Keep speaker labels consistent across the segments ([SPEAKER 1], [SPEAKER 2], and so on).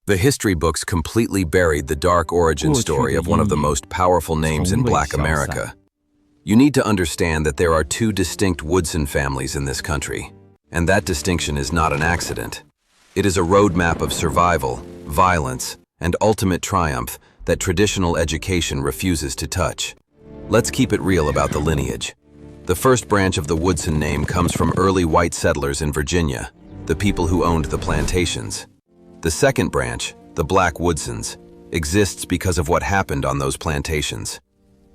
[SPEAKER 1] The history books completely buried the dark origin story of one of the most powerful names in Black America. You need to understand that there are two distinct Woodson families in this country, and that distinction is not an accident. It is a roadmap of survival, violence, and ultimate triumph that traditional education refuses to touch. Let's keep it real about the lineage. The first branch of the Woodson name comes from early white settlers in Virginia, the people who owned the plantations. The second branch, the Black Woodsons, exists because of what happened on those plantations.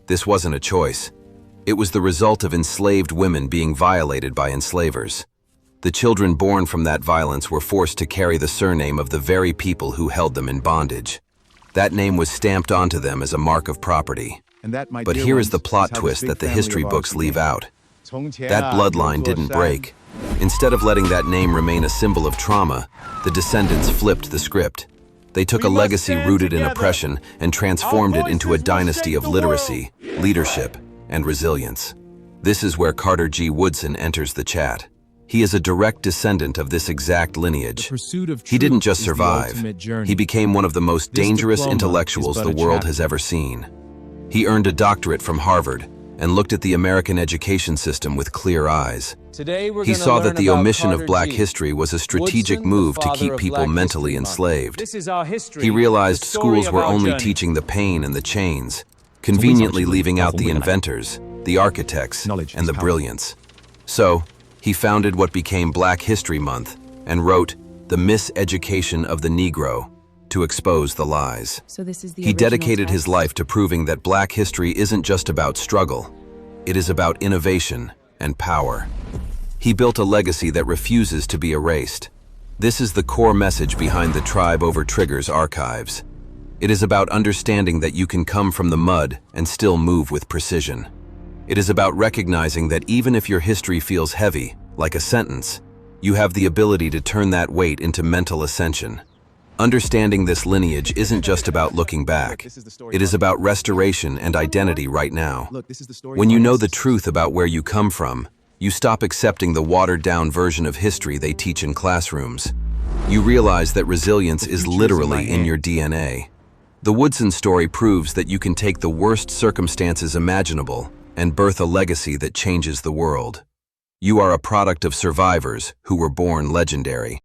[SPEAKER 1] This wasn't a choice. It was the result of enslaved women being violated by enslavers. The children born from that violence were forced to carry the surname of the very people who held them in bondage. That name was stamped onto them as a mark of property. But here is the plot twist that the history books leave out. That bloodline didn't break. Instead of letting that name remain a symbol of trauma, the descendants flipped the script. They took a legacy rooted in oppression and transformed it into a dynasty of literacy, leadership, and resilience. This is where Carter G. Woodson enters the chat. He is a direct descendant of this exact lineage. He didn't just survive. He became one of the most dangerous intellectuals the world has ever seen. He earned a doctorate from Harvard and looked at the American education system with clear eyes. He saw that the omission of Black history was a strategic move to keep people mentally enslaved. He realized schools were only teaching the pain and the chains, conveniently leaving out the inventors, the architects, and the brilliance. So, he founded what became Black History Month and wrote The Miseducation of the Negro to expose the lies. He dedicated his life to proving that Black history isn't just about struggle. It is about innovation and power. He built a legacy that refuses to be erased. This is the core message behind the Tribe Over Triggers archives. It is about understanding that you can come from the mud and still move with precision. It is about recognizing that even if your history feels heavy, like a sentence, you have the ability to turn that weight into mental ascension. Understanding this lineage isn't just about looking back. It is about restoration and identity right now. When you know the truth about where you come from, you stop accepting the watered-down version of history they teach in classrooms. You realize that resilience is literally in your DNA. The Woodson story proves that you can take the worst circumstances imaginable and birth a legacy that changes the world. You are a product of survivors who were born legendary.